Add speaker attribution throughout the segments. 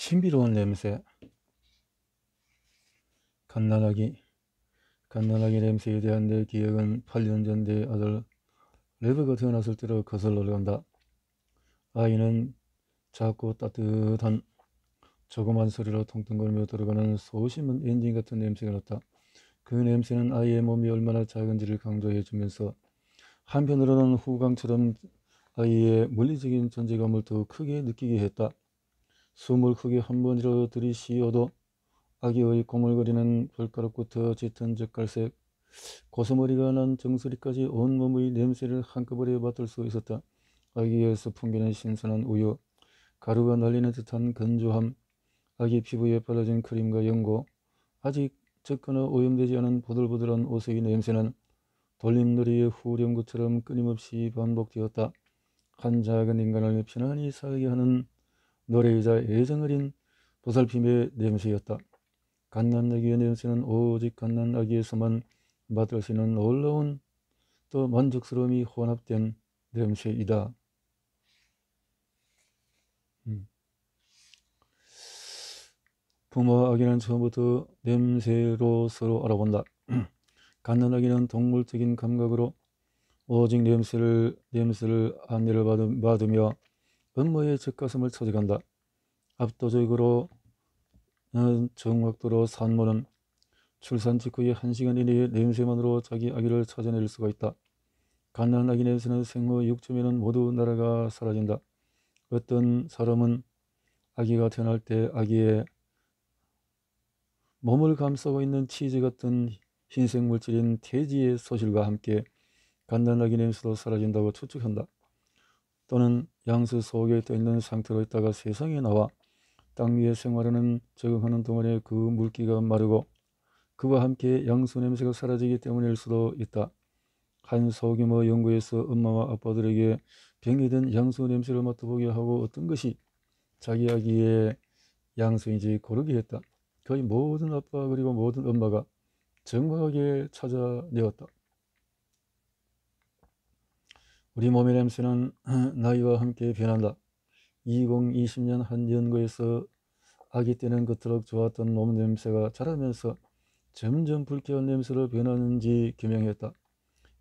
Speaker 1: 신비로운 냄새, 갓난아기 냄새에 대한 내 기억은 8년 전 내 아들 레브가 태어났을 때로 거슬러 올라간다. 아이는 작고 따뜻한 조그만 소리로 통통거리며 들어가는 소심한 엔진 같은 냄새가 났다. 그 냄새는 아이의 몸이 얼마나 작은지를 강조해 주면서 한편으로는 후광처럼 아이의 물리적인 존재감을 더 크게 느끼게 했다. 숨을 크게 한 번이라도 들이쉬어도 아기의 고물거리는 발가락부터 짙은 젓갈색 고스머리가 난 정수리까지 온몸의 냄새를 한꺼번에 맡을 수 있었다. 아기에서 풍기는 신선한 우유, 가루가 날리는 듯한 건조함, 아기 피부에 발라진 크림과 연고, 아직 젖거나 오염되지 않은 보들보들한 옷의 냄새는 돌림놀이의 후렴구처럼 끊임없이 반복되었다. 한 작은 인간을 편안히 살게 하는 노래이자 애정어린 보살핌의 냄새였다. 갓난아기의 냄새는 오직 갓난아기에서만 맡을 수 있는 놀라운 또 만족스러움이 혼합된 냄새이다. 부모와 아기는 처음부터 냄새로 서로 알아본다. 갓난아기는 동물적인 감각으로 오직 냄새를 안내를 받으며 엄마의 젖가슴을 찾아간다. 압도적으로 정확도로 산모는 출산 직후에 1시간 이내에 냄새만으로 자기 아기를 찾아낼 수가 있다. 갓난아기 냄새는 생후 6주면은 모두 날아가 사라진다. 어떤 사람은 아기가 태어날 때 아기의 몸을 감싸고 있는 치즈 같은 흰색 물질인 태지의 소실과 함께 갓난아기 냄새도 사라진다고 추측한다. 또는 양수 속에 떠있는 상태로 있다가 세상에 나와 땅 위에 생활하는 적응하는 동안에 그 물기가 마르고 그와 함께 양수 냄새가 사라지기 때문일 수도 있다. 한 소규모 연구에서 엄마와 아빠들에게 병이 든 양수 냄새를 맡아보게 하고 어떤 것이 자기 아기의 양수인지 고르게 했다. 거의 모든 아빠 그리고 모든 엄마가 정확하게 찾아내었다. 우리 몸의 냄새는 나이와 함께 변한다. 2020년 한 연구에서 아기 때는 그토록 좋았던 몸 냄새가 자라면서 점점 불쾌한 냄새로 변하는지 규명했다.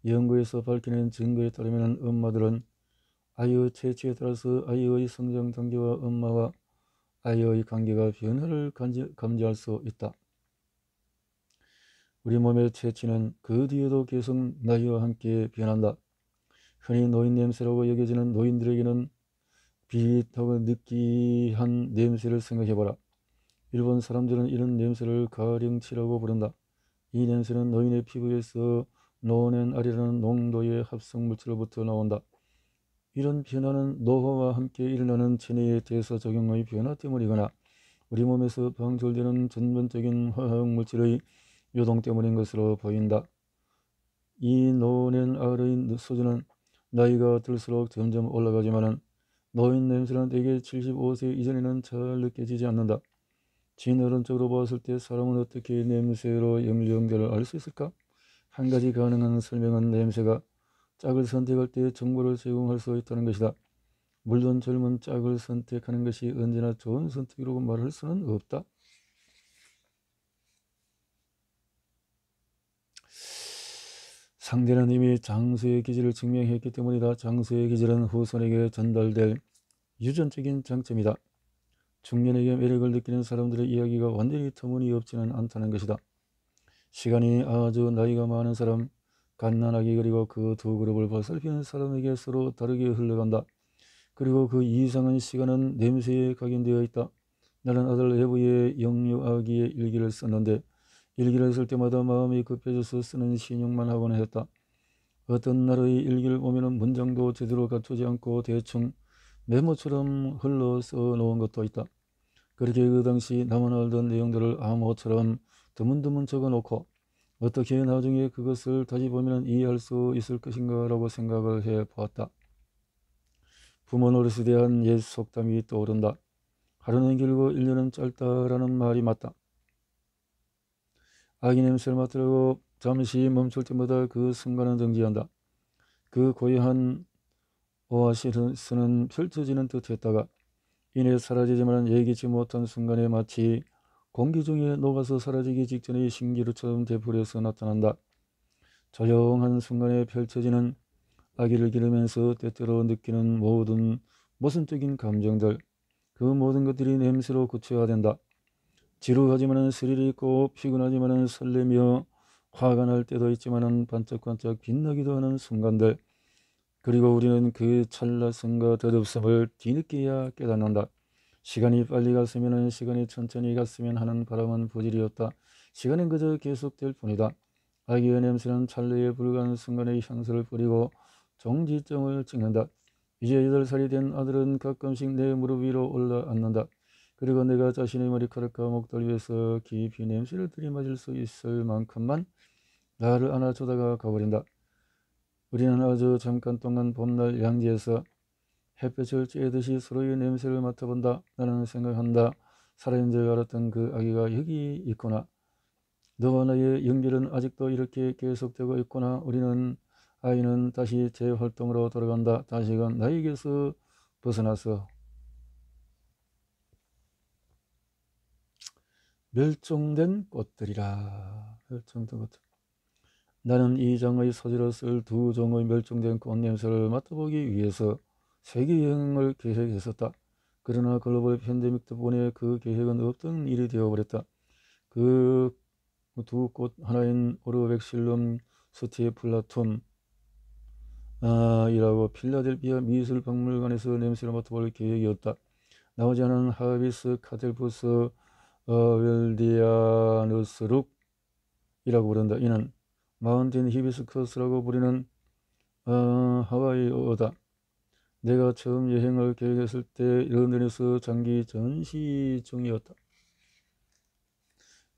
Speaker 1: 연구에서 밝혀낸 증거에 따르면 엄마들은 아이의 체취에 따라서 아이의 성장 단계와 엄마와 아이의 관계가 변화를 감지할 수 있다. 우리 몸의 체취는 그 뒤에도 계속 나이와 함께 변한다. 흔히 노인 냄새라고 여겨지는 노인들에게는 비릿하고 느끼한 냄새를 생각해봐라. 일본 사람들은 이런 냄새를 가령치라고 부른다. 이 냄새는 노인의 피부에서 노넨 알이라는 농도의 합성 물질로부터 나온다. 이런 변화는 노화와 함께 일어나는 체내의 대사작용의 변화 때문이거나 우리 몸에서 방출되는 전반적인 화학 물질의 요동 때문인 것으로 보인다. 이 노넨 알의 수준은 나이가 들수록 점점 올라가지만 노인 냄새는 대개 75세 이전에는 잘 느껴지지 않는다. 진화론적으로 봤을 때 사람은 어떻게 냄새로 연령대를 알 수 있을까? 한 가지 가능한 설명은 냄새가 짝을 선택할 때 정보를 제공할 수 있다는 것이다. 물론 젊은 짝을 선택하는 것이 언제나 좋은 선택이라고 말할 수는 없다. 상대는 이미 장수의 기질을 증명했기 때문이다. 장수의 기질은 후손에게 전달될 유전적인 장점이다. 중년에게 매력을 느끼는 사람들의 이야기가 완전히 터무니없지는 않다는 것이다. 시간이 아주 나이가 많은 사람, 갓난아기 그리고 그 두 그룹을 보살피는 사람에게 서로 다르게 흘러간다. 그리고 그 이상한 시간은 냄새에 각인되어 있다. 나는 아들 레브의 영유아기의 일기를 썼는데 일기를 쓸 때마다 마음이 급해져서 쓰는 신용만 하곤 했다. 어떤 날의 일기를 보면 문장도 제대로 갖추지 않고 대충 메모처럼 흘러 써놓은 것도 있다. 그렇게 그 당시 나만 알던 내용들을 암호처럼 드문드문 적어놓고 어떻게 나중에 그것을 다시 보면 이해할 수 있을 것인가 라고 생각을 해보았다. 부모 노릇에 대한 옛 속담이 떠오른다. 하루는 길고 1년은 짧다라는 말이 맞다. 아기 냄새를 맡으려고 잠시 멈출 때마다 그 순간은 정지한다. 그 고요한 오아시스는 펼쳐지는 듯 했다가 이내 사라지지만 예기치 못한 순간에 마치 공기 중에 녹아서 사라지기 직전의 신기루처럼 되풀이해서 나타난다. 조용한 순간에 펼쳐지는 아기를 기르면서 때때로 느끼는 모든 모순적인 감정들, 그 모든 것들이 냄새로 구체화된다. 지루하지만은 스릴이 있고 피곤하지만은 설레며 화가 날 때도 있지만은 반짝반짝 빛나기도 하는 순간들, 그리고 우리는 그 찰나성과 덧없음을 뒤늦게야 깨닫는다. 시간이 빨리 갔으면 시간이 천천히 갔으면 하는 바람은 부질이었다. 시간은 그저 계속될 뿐이다. 아기의 냄새는 찰나에 불과한 순간의 향수를 뿌리고 종지점을 찍는다. 이제 8살이 된 아들은 가끔씩 내 무릎 위로 올라앉는다. 그리고 내가 자신의 머리카락과 목덜 위에서 깊이 냄새를 들이마실 수 있을 만큼만 나를 안아주다가 가버린다. 우리는 아주 잠깐 동안 봄날 양지에서 햇볕을 쬐듯이 서로의 냄새를 맡아본다. 나는 생각한다. 살아있는 줄 알았던 그 아기가 여기 있구나. 너와 나의 연결은 아직도 이렇게 계속되고 있구나. 아이는 다시 재활동으로 돌아간다. 다시금 나에게서 벗어나서. 멸종된 꽃들이라. 멸종된 꽃들. 나는 이 장의 소재로 쓸 2종의 멸종된 꽃 냄새를 맡아보기 위해서 세계 여행을 계획했었다. 그러나 글로벌 팬데믹 덕분에 그 계획은 없던 일이 되어버렸다. 그 두 꽃 하나인 오르백실름 스티플라툼 이라고 필라델피아 미술박물관에서 냄새를 맡아볼 계획이었다. 나오지 않은 하비스 카델푸스 웰디아누스룩 이라고 부른다. 이는 마운틴 히비스커스라고 부르는 하와이어다. 내가 처음 여행을 계획했을 때 런던에서 장기 전시 중이었다.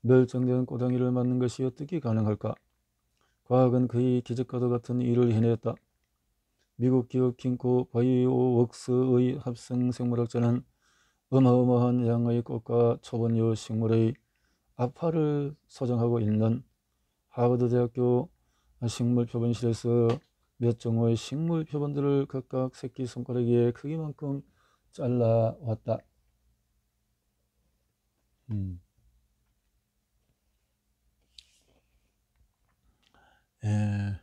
Speaker 1: 멸종된 꼬당이를 맞는 것이 어떻게 가능할까? 과학은 거의 기적과도 같은 일을 해냈다. 미국 기업 킹코 바이오웍스의 합성 생물학자는 어마어마한 양의 꽃과 초본류 식물의 아파를 소장하고 있는 하버드 대학교 식물 표본실에서 몇 종의 식물 표본들을 각각 새끼손가락의 크기만큼 잘라왔다. 예.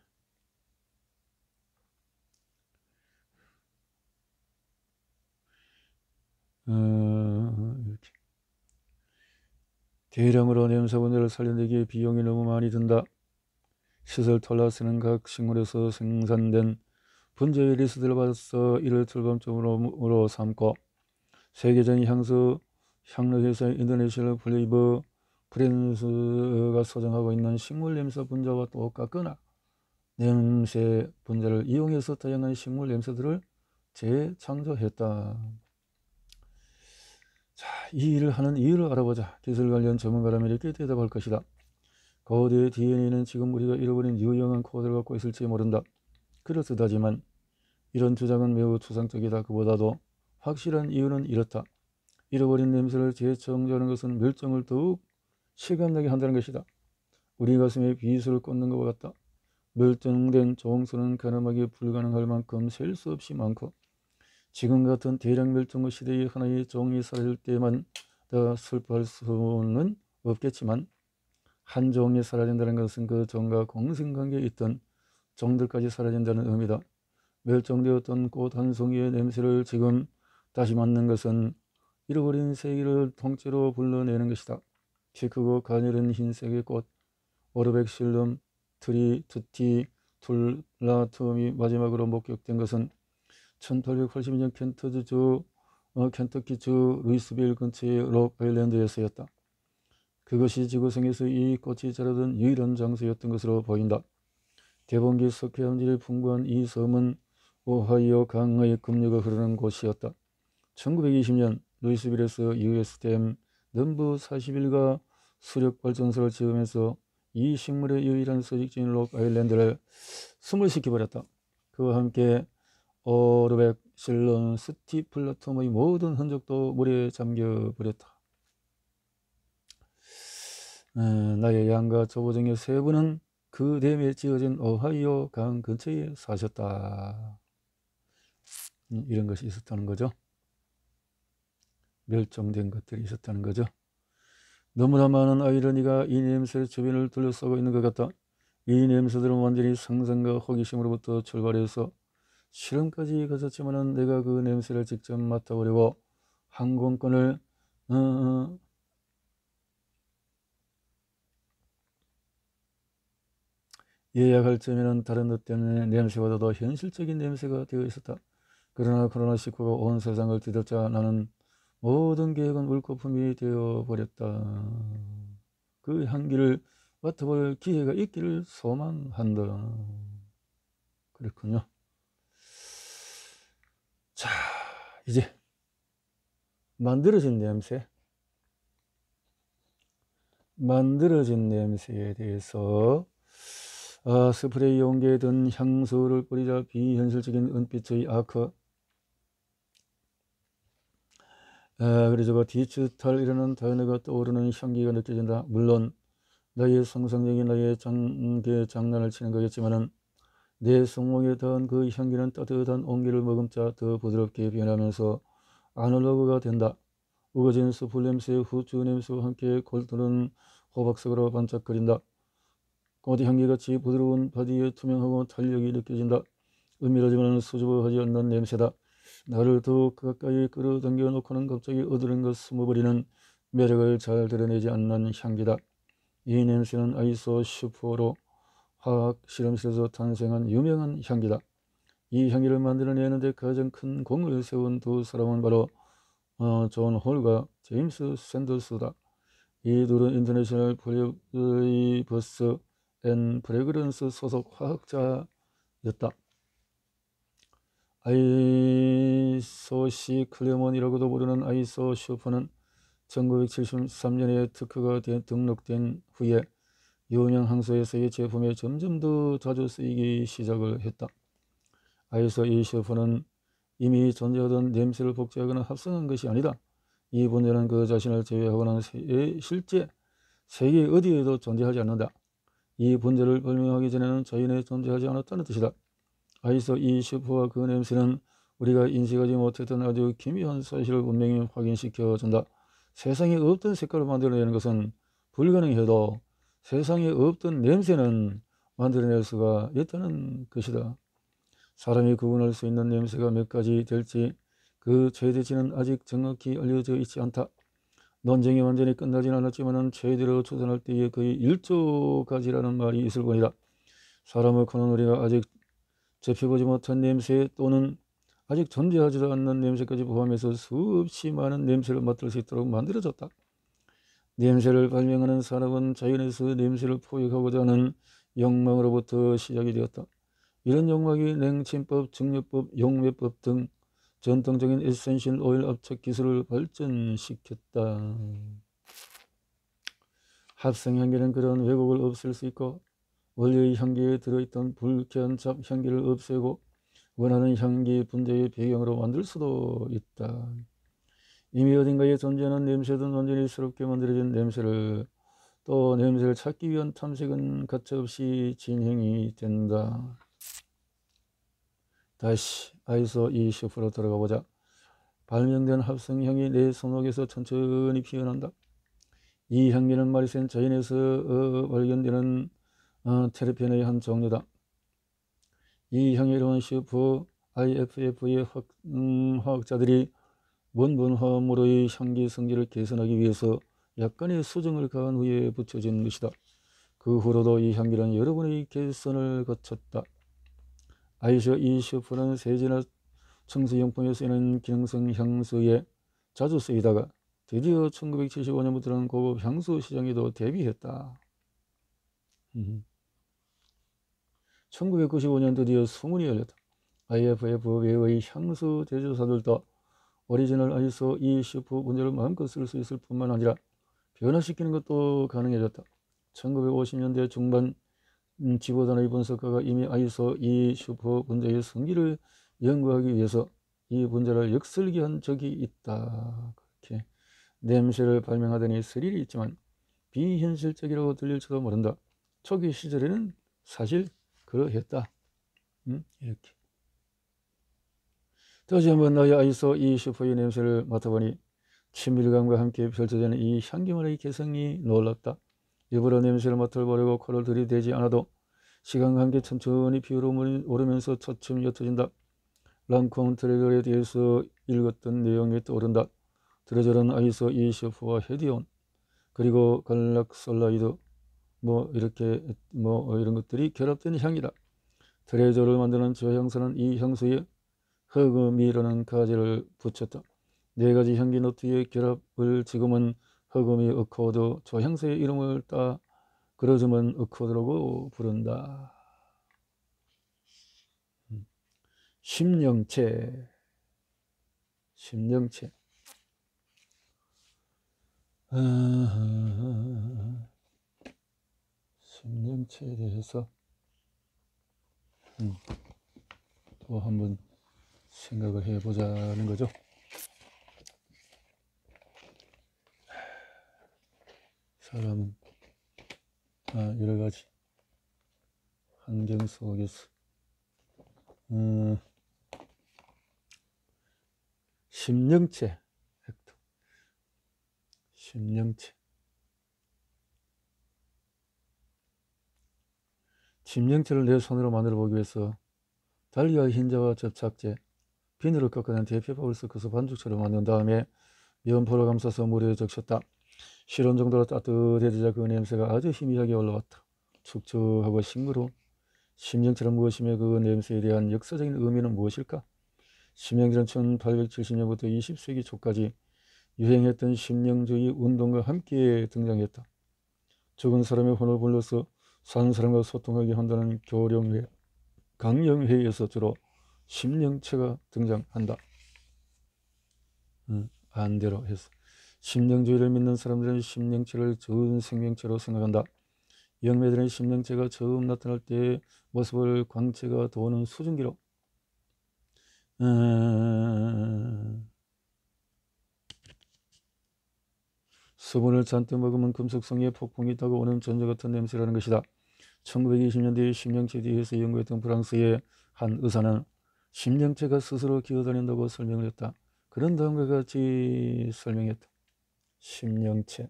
Speaker 1: 이렇게. 대량으로 냄새분해를 살려내기에 비용이 너무 많이 든다. 시설 톨라스는 각 식물에서 생산된 분자의 리스트를 받아서 이를 출범점으로 삼고 세계적인 향료회사 인도네시아 플레이버 프랜스가 소장하고 있는 식물 냄새 분자와 똑같거나 냄새 분자를 이용해서 다양한 식물 냄새들을 재창조했다. 자, 이 일을 하는 이유를 알아보자. 기술 관련 전문가라면 이렇게 대답할 것이다. 거대의 DNA는 지금 우리가 잃어버린 유용한 코드를 갖고 있을지 모른다. 그렇다지만 이런 주장은 매우 추상적이다. 그보다도 확실한 이유는 이렇다. 잃어버린 냄새를 재창조하는 것은 멸종을 더욱 실감나게 한다는 것이다. 우리 가슴에 비수를 꽂는 것과 같다. 멸종된 종수는 가늠하기 불가능할 만큼 셀 수 없이 많고 지금 같은 대량 멸종의 시대에 하나의 종이 사라질 때만 더 슬퍼할 수는 없겠지만 한 종이 사라진다는 것은 그 종과 공생관계에 있던 종들까지 사라진다는 의미다. 멸종되었던 꽃 한 송이의 냄새를 지금 다시 맡는 것은 잃어버린 세계를 통째로 불러내는 것이다. 키 크고 가녀린 흰색의 꽃 오르백실름 트티 툴라툼이 마지막으로 목격된 것은 1882년 켄터키주 루이스빌 근처의 록아일랜드에서였다. 그것이 지구상에서 이 꽃이 자라던 유일한 장소였던 것으로 보인다. 대봉기 석회암질이 풍부한 이 섬은 오하이오 강의 급류가 흐르는 곳이었다. 1920년 루이스빌에서 US댐 넘버 41가 수력발전소를 지으면서 이 식물의 유일한 서식지인 록아일랜드를 스물시켜버렸다. 그와 함께 오르백 실론 스티플라툼의 모든 흔적도 물에 잠겨버렸다. 나의 양가 조보정의 세 분은 그 댐에 지어진 오하이오 강 근처에 사셨다. 이런 것이 있었다는 거죠. 멸종된 것들이 있었다는 거죠. 너무나 많은 아이러니가 이 냄새 주변을 둘러싸고 있는 것 같다. 이 냄새들은 완전히 상상과 호기심으로부터 출발해서 실험까지 거쳤지만은 내가 그 냄새를 직접 맡아보려고 항공권을 예약할 점에는 다른 어떤 냄새보다 더 현실적인 냄새가 되어 있었다. 그러나 코로나19가 온 세상을 뒤덮자 나는 모든 계획은 물거품이 되어버렸다. 그 향기를 맡아볼 기회가 있기를 소망한다. 그렇군요. 자, 이제 만들어진 냄새에 대해서 스프레이 용기에 든 향수를 뿌리자 비현실적인 은빛의 아크, 그래서 디지털이라는 단어가 떠오르는 향기가 느껴진다. 물론 나의 상상력이 나의 장난을 치는 거겠지만은 내 손목에 닿은 그 향기는 따뜻한 온기를 머금자 더 부드럽게 변하면서 아날로그가 된다. 우거진 숯불 냄새, 후추 냄새와 함께 골드는 호박색으로 반짝거린다. 꽃 향기같이 부드러운 바디에 투명하고 탄력이 느껴진다. 은밀하지만 수줍어하지 않는 냄새다. 나를 더욱 가까이 끌어당겨 놓고는 갑자기 어두운가 숨어버리는 매력을 잘 드러내지 않는 향기다. 이 냄새는 아이소 슈퍼로 화학 실험실에서 탄생한 유명한 향기다. 이 향기를 만들어내는데 가장 큰 공을 세운 두 사람은 바로 존 홀과 제임스 샌더스다. 이 둘은 인터내셔널 플레이버스 앤 프레그런스 소속 화학자였다. 아이소시 클레몬이라고도 부르는 아이소 슈퍼는 1973년에 특허가 등록된 후에 유명 향수에서의 제품에 점점 더 자주 쓰이기 시작을 했다. 아이소 이 슈퍼는 이미 존재하던 냄새를 복제하거나 합성한 것이 아니다. 이 분야는 그 자신을 제외하고는 실제 세계 어디에도 존재하지 않는다. 이 분자를 발명하기 전에는 자연에 존재하지 않았다는 뜻이다. 아이소 이 슈퍼와 그 냄새는 우리가 인식하지 못했던 아주 기묘한 사실을 분명히 확인시켜준다. 세상에 없던 색깔을 만들어내는 것은 불가능해도 세상에 없던 냄새는 만들어낼 수가 있다는 것이다. 사람이 구분할 수 있는 냄새가 몇 가지 될지 그 최대치는 아직 정확히 알려져 있지 않다. 논쟁이 완전히 끝나진 않았지만 최대로 추산할 때에 거의 1조 가지라는 말이 있을 뿐이다. 사람의 코는 우리가 아직 접해보지 못한 냄새 또는 아직 존재하지도 않는 냄새까지 포함해서 수없이 많은 냄새를 맡을 수 있도록 만들어졌다. 냄새를 발명하는 산업은 자연에서 냄새를 포획하고자 하는 욕망으로부터 시작이 되었다. 이런 욕망이 냉침법, 증류법, 용매법 등 전통적인 에센셜 오일 압착 기술을 발전시켰다. 합성 향기는 그런 왜곡을 없앨 수 있고 원래의 향기에 들어있던 불쾌한 잡향기를 없애고 원하는 향기 분자의 배경으로 만들 수도 있다. 이미 어딘가에 존재하는 냄새든 완전히 새롭게 만들어진 냄새를 또 냄새를 찾기 위한 탐색은 가차없이 진행이 된다. 다시 아이소 이 슈퍼로 들어가 보자. 발명된 합성향이 내 손목에서 천천히 피어난다. 이 향기는 말이센 자연에서 발견되는 테르펜의 한 종류다. 이 향이로운 슈퍼 IFF의 화학자들이 원본 화합물의 향기 성질을 개선하기 위해서 약간의 수정을 가한 후에 붙여진 것이다. 그 후로도 이 향기는 여러 번의 개선을 거쳤다. 아이소 이 슈퍼는 세제나 청소용품에 쓰이는 기능성 향수에 자주 쓰이다가 드디어 1975년부터는 고급 향수 시장에도 데뷔했다. 1995년 드디어 소문이 열렸다. IFF 외의 향수 제조사들도 오리지널 아이소 이 슈퍼 분자를 마음껏 쓸 수 있을 뿐만 아니라 변화시키는 것도 가능해졌다. 1950년대 중반 지보단의 분석가가 이미 아이소 이 슈퍼 분자의 성질을 연구하기 위해서 이 분자를 역설계한 적이 있다. 그렇게 냄새를 발명하더니 스릴이 있지만 비현실적이라고 들릴지도 모른다. 초기 시절에는 사실 그러했다. 이렇게. 다시 한번 나의 아이소 이 슈퍼의 냄새를 맡아보니 친밀감과 함께 펼쳐지는 이 향기만의 개성이 놀랍다. 일부러 냄새를 맡아보려고 코를 들이대지 않아도 시간과 함께 천천히 피어오르면서 차츰 옅어진다. 랑콩 트레저에 대해서 읽었던 내용이 떠오른다. 트레저는 아이소 이쇼프와 헤디온 그리고 갈락솔라이드 이렇게 이런 것들이 결합된 향이다. 트레저를 만드는 저 향수는 이 향수에 허금이라는 가지를 붙였다. 네 가지 향기 노트의 결합을 지금은 허금이 어코드 저 향수의 이름을 따 그러즈먼 어코드라고 부른다. 심령체 심령체에 대해서 또 한번 생각을 해보자는 거죠. 사람은 여러 가지 환경 속에서 심령체 심령체를 내 손으로 만들어 보기 위해서 달걀 흰자와 접착제, 비늘을 꺾어낸 대피법을 섞어서 반죽처럼 만든 다음에 면포를 감싸서 물에 적셨다. 실온 정도로 따뜻해지자 그 냄새가 아주 희미하게 올라왔다. 축축하고 싱그러운 심령체는 무엇이며 그 냄새에 대한 역사적인 의미는 무엇일까? 심령체는 1870년부터 20세기 초까지 유행했던 심령주의 운동과 함께 등장했다. 죽은 사람의 혼을 불러서 사는 사람과 소통하게 한다는 교령회, 강령회에서 주로 심령체가 등장한다. 반대로 해서 심령주의를 믿는 사람들은 심령체를 좋은 생명체로 생각한다. 영매들은 심령체가 처음 나타날 때의 모습을 광채가 도는 수증기로 수분을 잔뜩 먹으면 금속성에 폭풍이 있다고 오는 전자 같은 냄새라는 것이다. 1920년대에 심령체에 대해서 연구했던 프랑스의 한 의사는 심령체가 스스로 기어다닌다고 설명을 했다. 그런 다음과 같이 설명했다. 심령체.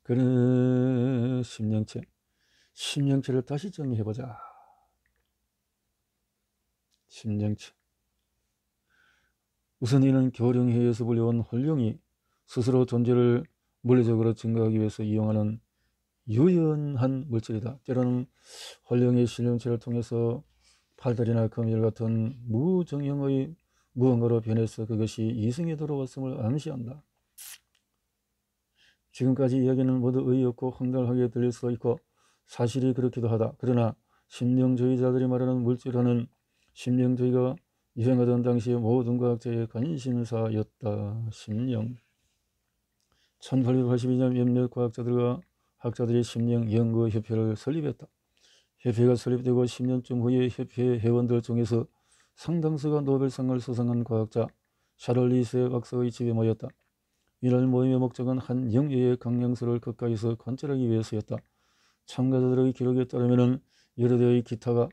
Speaker 1: 그런 심령체를 다시 정리해보자. 심령체. 우선 이는 교령회에서 불려온 홀령이 스스로 존재를 물리적으로 증가하기 위해서 이용하는 유연한 물질이다. 때로는 홀령의 심령체를 통해서 팔다리나 거미줄 같은 무정형의 무언가로 변해서 그것이 이승에 돌아왔음을 암시한다. 지금까지 이야기는 모두 어이없고 황당하게 들릴 수도 있고 사실이 그렇기도 하다. 그러나 심령주의자들이 말하는 물질하는 심령주의가 유행하던 당시의 모든 과학자의 관심사였다. 심령. 1882년 몇몇 과학자들과 학자들이 심령연구협회를 설립했다. 협회가 설립되고 10년쯤 후에 협회 회원들 중에서 상당수가 노벨상을 수상한 과학자 샤를리세 박사의 집에 모였다. 이날 모임의 목적은 한 영예의 강령수를 가까이서 관찰하기 위해서였다. 참가자들의 기록에 따르면 여러 대의 기타가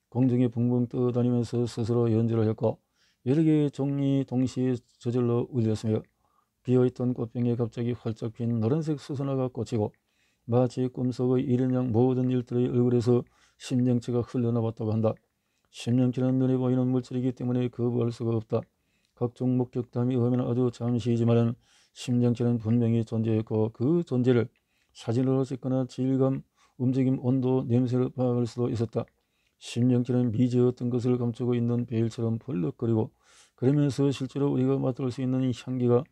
Speaker 1: 공중에 붕붕 떠다니면서 스스로 연주를 했고 여러 개의 종이 동시에 저절로 울렸으며 비어있던 꽃병에 갑자기 활짝 핀 노란색 수선화가 꽂히고 마치 꿈속의 일인양 모든 일들의 얼굴에서 심령체가 흘러나왔다고 한다. 심령체는 눈에 보이는 물질이기 때문에 거부할 수가 없다. 각종 목격담이 오면 아주 잠시이지만 심령체는 분명히 존재했고 그 존재를 사진으로 찍거나 질감, 움직임, 온도, 냄새를 파악할 수도 있었다. 심령체는 미지 어떤 것을 감추고 있는 베일처럼 벌럭거리고 그러면서 실제로 우리가 맡을 수 있는 향기가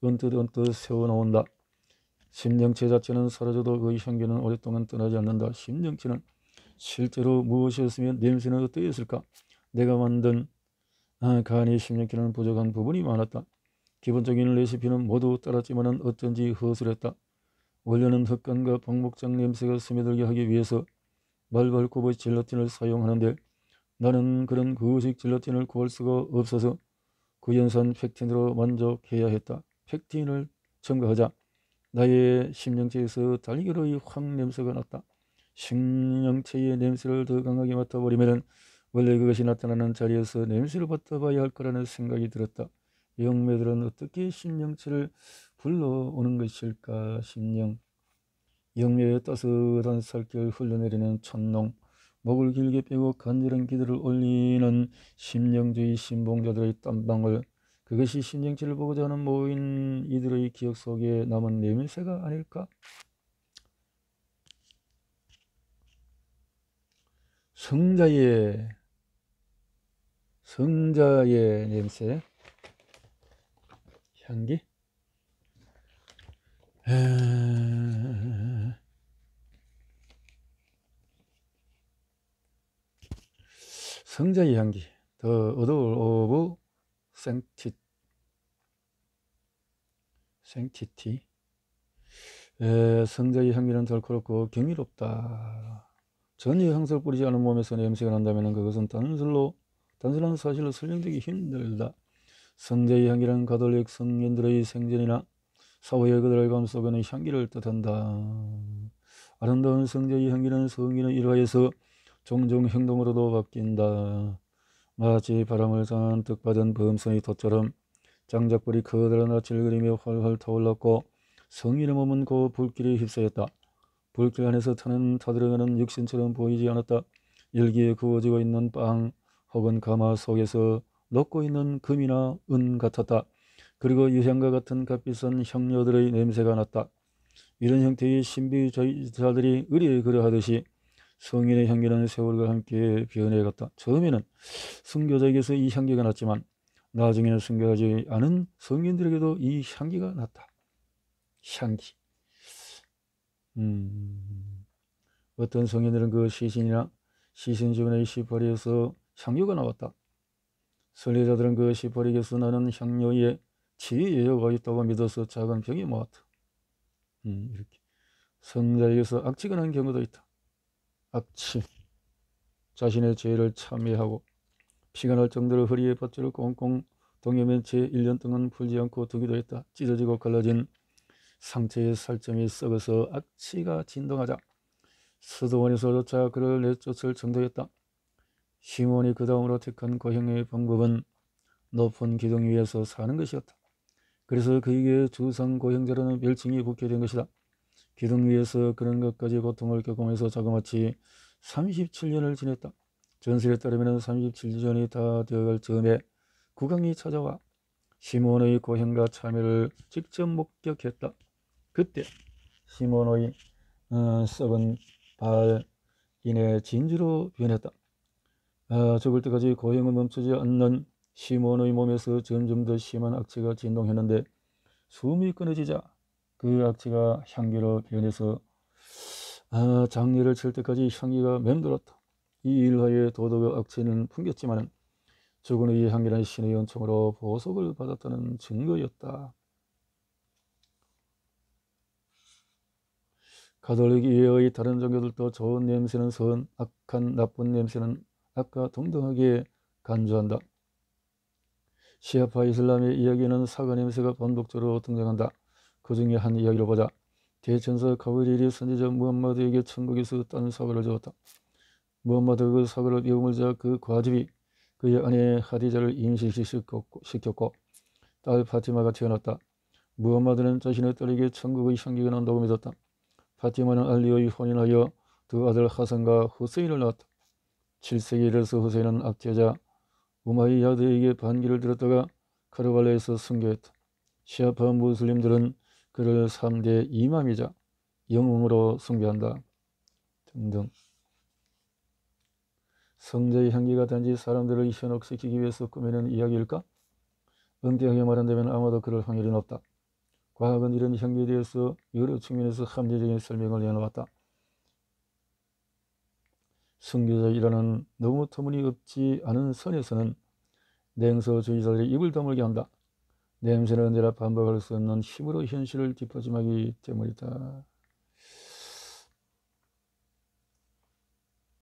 Speaker 1: 언뜻 새어나온다. 심령체 자체는 사라져도 그 향기는 오랫동안 떠나지 않는다. 심령체는 실제로 무엇이었으면 냄새는 어떠했을까? 내가 만든 간의 심령체는 부족한 부분이 많았다. 기본적인 레시피는 모두 따랐지만 어쩐지 허술했다. 원래는 흑간과 박목장 냄새가 스며들게 하기 위해서 말발굽의 젤라틴을 사용하는데 나는 그런 거식 젤라틴을 구할 수가 없어서 구연산 펙틴으로 만족해야 했다. 펙틴을 첨가하자 나의 심령체에서 달걀의 황 냄새가 났다. 심령체의 냄새를 더 강하게 맡아버리면 원래 그것이 나타나는 자리에서 냄새를 맡아봐야 할 거라는 생각이 들었다. 영매들은 어떻게 심령체를 불러오는 것일까? 심령. 영매의 따스한 살결 흘러내리는 천농, 목을 길게 빼고 간절한 기도를 올리는 심령주의 신봉자들의 땀방울, 그것이 심령체를 보고자 하는 모인 이들의 기억 속에 남은 내면세가 아닐까? 성자의 냄새, 향기. 성자의 향기, The Odor of Sanctity. 성자의 향기는 덜커럽고 경이롭다. 전혀 향수를 뿌리지 않은 몸에서 냄새가 난다면 그것은 단순한 사실로 설명되기 힘들다. 성자의 향기는 가톨릭 성인들의 생전이나 사후에 그들의 감 속에는 향기를 뜻한다. 아름다운 성자의 향기는 성인의 일화에서 종종 행동으로도 바뀐다. 마치 바람을 잔뜩 받은 범선의 돛처럼 장작불이 커다란 낯을 그리며 활활 타올랐고 성인의 몸은 그 불길에 휩싸였다. 불길 안에서 타들어가는 육신처럼 보이지 않았다. 열기에 구워지고 있는 빵 혹은 가마 속에서 녹고 있는 금이나 은 같았다. 그리고 유향과 같은 값비싼 향료들의 냄새가 났다. 이런 형태의 신비주의자들이 의리에 그러하듯이 성인의 향기는 세월과 함께 변해갔다. 처음에는 순교자에게서 이 향기가 났지만 나중에는 순교하지 않은 성인들에게도 이 향기가 났다. 향기. 어떤 성인들은 그 시신 주변의 시퍼리에서 향료가 나왔다. 선례자들은 그 시퍼리에서 나는 향료에 치유의 효과가 있다고 믿어서 작은 병이 모았다. 이렇게 성자에게서 악취가 난 경우도 있다. 악취. 자신의 죄를 참회하고 피가 날 정도로 허리에 밧줄을 꽁꽁 동여맨 채 1년 동안 풀지 않고 두기도 했다. 찢어지고 갈라진 상처의 살점이 썩어서 악취가 진동하자 수도원에서조차 그를 내쫓을 정도였다. 시몬이 그 다음으로 택한 고행의 방법은 높은 기둥 위에서 사는 것이었다. 그래서 그에게 주상 고행자라는 별칭이 붙게 된 것이다. 기둥 위에서 그런 것까지 고통을 겪으면서 자그마치 37년을 지냈다. 전설에 따르면 37년이 다 되어갈 즈음에 국왕이 찾아와 시몬의 고행과 참여를 직접 목격했다. 그때 시몬의 썩은 발인의 진주로 변했다. 죽을 때까지 고행을 멈추지 않는 시몬의 몸에서 점점 더 심한 악취가 진동했는데 숨이 끊어지자 그 악취가 향기로 변해서 장례를 칠 때까지 향기가 맴돌았다. 이 일화에 도덕의 악취는 풍겼지만 죽은 이의 향기는 신의 은총으로 보석을 받았다는 증거였다. 가톨릭 이외의 다른 종교들도 좋은 냄새는 선, 악한 나쁜 냄새는 악과 동등하게 간주한다. 시아파 이슬람의 이야기에는 사과 냄새가 반복적으로 등장한다. 그 중에 한 이야기를 보자. 대천사 가브리엘이 선지자 무함마드에게 천국에서 딴 사과를 주었다. 무함마드가 그 사과를 배우물자 그 과즙이 그의 아내 하디자를 임신시켰고 딸 파티마가 태어났다. 무함마드는 자신의 딸에게 천국의 향기가 난다고 믿었다. 파티마는 알리와 혼인하여 두 아들 하산과 후세인을 낳았다. 7세기에 이르러서 후세인은 악제자 우마이야드에게 반기를 들었다가 카르발레에서 순교했다. 시아파 무슬림들은 그를 3대 이맘이자 영웅으로 숭배한다. 등등. 성자의 향기가 단지 사람들을 현혹시키기 위해서 꾸며낸 이야기일까? 엄격하게 말한다면 아마도 그럴 확률이 높다. 과학은 이런 향기에 대해서 여러 측면에서 합리적인 설명을 내놓았다. 순교자이라는 너무 터무니없지 않은 선에서는 냉소주의자들이 입을 다물게 한다. 냄새는 언제나 반박할 수 없는 힘으로 현실을 뒷받침하기 때문이다.